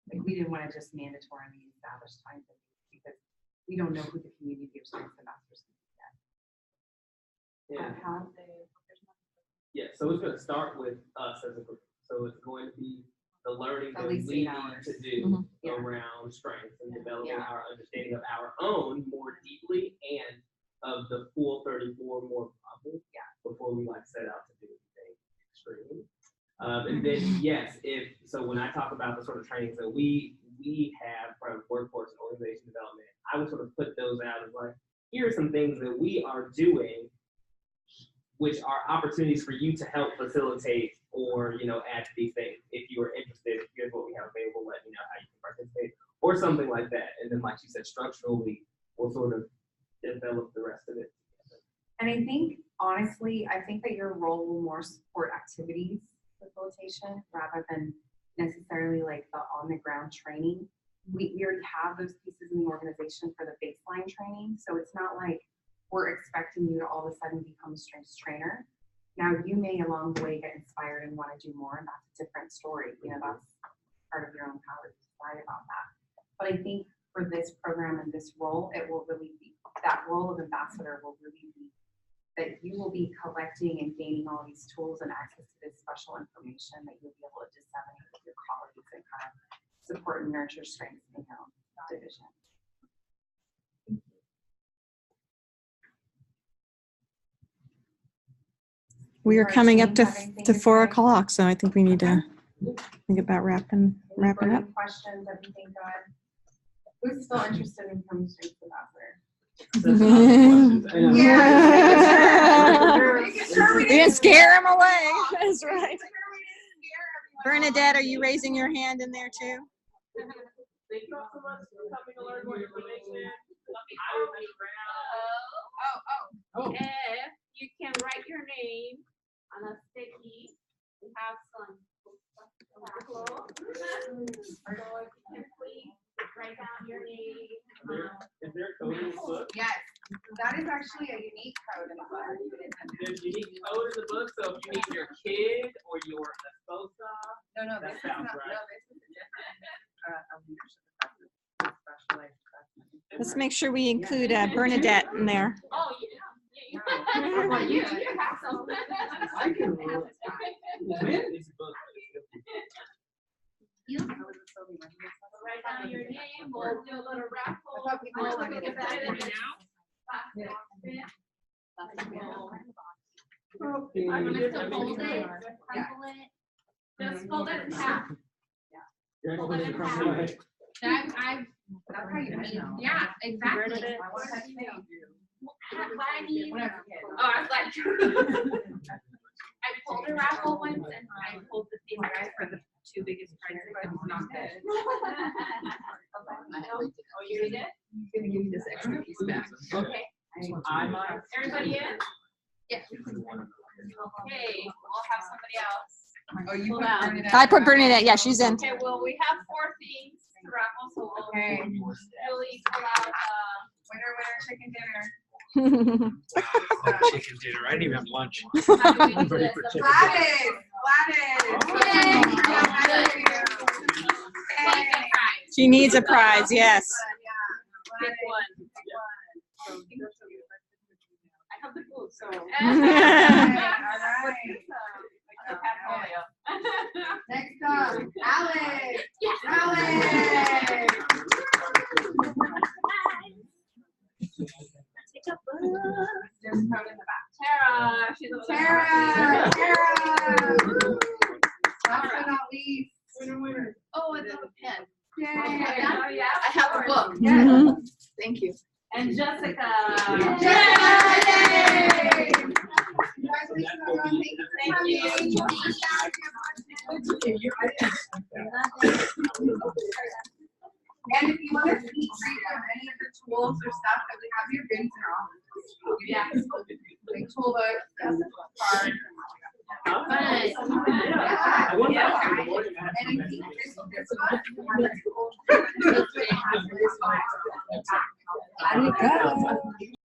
[SPEAKER 2] Like we didn't want to just mandatorily establish times and dates because we don't know who the community of strengths ambassadors can be yet.
[SPEAKER 1] Yeah.
[SPEAKER 2] How
[SPEAKER 1] Yeah, so it's going to start with us as a group. So it's going to be the learning
[SPEAKER 2] At
[SPEAKER 1] that we
[SPEAKER 2] least 8
[SPEAKER 1] need
[SPEAKER 2] hours.
[SPEAKER 1] to do
[SPEAKER 2] Yeah.
[SPEAKER 1] around strengths and developing
[SPEAKER 2] Yeah.
[SPEAKER 1] our understanding of our own more deeply and of the full 34 more probably before we like set out to do anything extreme. And then yes, so when I talk about the sort of trainings that we have from workforce and organization development, I would sort of put those out as like, here are some things that we are doing which are opportunities for you to help facilitate or, you know, add to these things. If you are interested, here's what we have available, let me know how you can participate, or something like that. And then, like you said, structurally, we'll sort of develop the rest of it.
[SPEAKER 2] And I think, honestly, I think that your role will more support activities facilitation rather than necessarily like the on-the-ground training. We already have those pieces in the organization for the baseline training, so it's not like we're expecting you to all of a sudden become a strengths trainer. Now, you may along the way get inspired and want to do more, and that's a different story. You know, that's part of your own power to decide about that. But I think for this program and this role, it will really be, that role of ambassador will really be that you will be collecting and gaining all these tools and access to this special information that you'll be able to disseminate with your colleagues and kind of support and nurture strengths in your own division.
[SPEAKER 6] We are coming up to
[SPEAKER 2] Have anything
[SPEAKER 6] to
[SPEAKER 2] to
[SPEAKER 6] 4
[SPEAKER 2] say?
[SPEAKER 6] o'clock, so I think we need to think about wrapping
[SPEAKER 2] Any
[SPEAKER 6] up.
[SPEAKER 2] burning questions, everything good? Who's still interested in becoming strengths ambassador?
[SPEAKER 1] That's lots of questions. I know.
[SPEAKER 6] We're gonna scare them away. That's right. Bernadette, are you raising your hand in there too?
[SPEAKER 1] Thank you all so much for coming to learn more information.
[SPEAKER 4] If you can write your name on a sticky, we have some. So if you can please write down your name.
[SPEAKER 1] Is there a code in the book?
[SPEAKER 2] Yes, that is actually a unique code in the book.
[SPEAKER 1] There's a unique code in the book, so if you need your kid or your esposa,
[SPEAKER 2] No,
[SPEAKER 1] That
[SPEAKER 2] this is
[SPEAKER 1] sounds
[SPEAKER 2] not,
[SPEAKER 1] right.
[SPEAKER 2] no, this is a different, a leadership assessment, specialized assessment.
[SPEAKER 6] Let's make sure we include Bernadette in there.
[SPEAKER 4] Oh, yeah. You have some.
[SPEAKER 1] I can roll. Man, this book.
[SPEAKER 4] Write down your name, we'll do a little raffle.
[SPEAKER 2] I thought people were
[SPEAKER 4] We'll
[SPEAKER 2] gonna
[SPEAKER 4] get
[SPEAKER 2] get
[SPEAKER 4] that
[SPEAKER 2] that
[SPEAKER 4] in
[SPEAKER 2] right
[SPEAKER 4] now.
[SPEAKER 1] Okay.
[SPEAKER 4] I'm gonna
[SPEAKER 1] Yeah,
[SPEAKER 4] still hold it, crumple it. Just fold it in half. Fold it in half.
[SPEAKER 2] That's how you mean.
[SPEAKER 4] Yeah, exactly.
[SPEAKER 2] I want that name.
[SPEAKER 4] I mean,
[SPEAKER 2] When I was a kid.
[SPEAKER 4] oh, I was like, I pulled a raffle once and I pulled the same guy for the 2 biggest prizes. It was not good. Oh, you did?
[SPEAKER 5] I'm gonna give you this extra piece back.
[SPEAKER 4] Okay.
[SPEAKER 1] I might.
[SPEAKER 4] Everybody in? Yeah. Okay, we'll have somebody else.
[SPEAKER 2] Oh, you
[SPEAKER 4] Hold
[SPEAKER 2] put
[SPEAKER 4] on.
[SPEAKER 2] Bernadette.
[SPEAKER 6] I put Bernadette. Yeah, she's in.
[SPEAKER 4] Okay, well, we have 4 things to raffle, so we'll
[SPEAKER 2] Okay.
[SPEAKER 4] really pull out,
[SPEAKER 2] Winner, chicken dinner.
[SPEAKER 9] Chicken dinner. I didn't even have lunch.
[SPEAKER 4] how do we do
[SPEAKER 9] Ready
[SPEAKER 4] this?
[SPEAKER 9] for
[SPEAKER 4] The
[SPEAKER 9] chicken
[SPEAKER 4] first-
[SPEAKER 2] Gladys.
[SPEAKER 4] Like a prize.
[SPEAKER 6] She needs a prize, yes.
[SPEAKER 4] Pick one. I have the food, so.
[SPEAKER 2] Next up, Alex.
[SPEAKER 4] Yes.
[SPEAKER 2] Alex.
[SPEAKER 4] Take a book.
[SPEAKER 2] There's a code in the back.
[SPEAKER 4] Tara, she's a
[SPEAKER 2] Tara. Last but not least.
[SPEAKER 4] Oh, I love a pen.
[SPEAKER 2] Yay.
[SPEAKER 7] welcome.
[SPEAKER 6] Mhm.
[SPEAKER 7] Thank you.
[SPEAKER 4] And Jessica.
[SPEAKER 7] And if you want to see any of the tools or stuff that we have here, bins in our office. Yeah. Like toolbox, card.
[SPEAKER 4] Alright.
[SPEAKER 1] I wonder if in the morning I have
[SPEAKER 7] And
[SPEAKER 1] some
[SPEAKER 7] I think
[SPEAKER 1] messages.
[SPEAKER 7] this book, we have a tool.
[SPEAKER 6] There you go.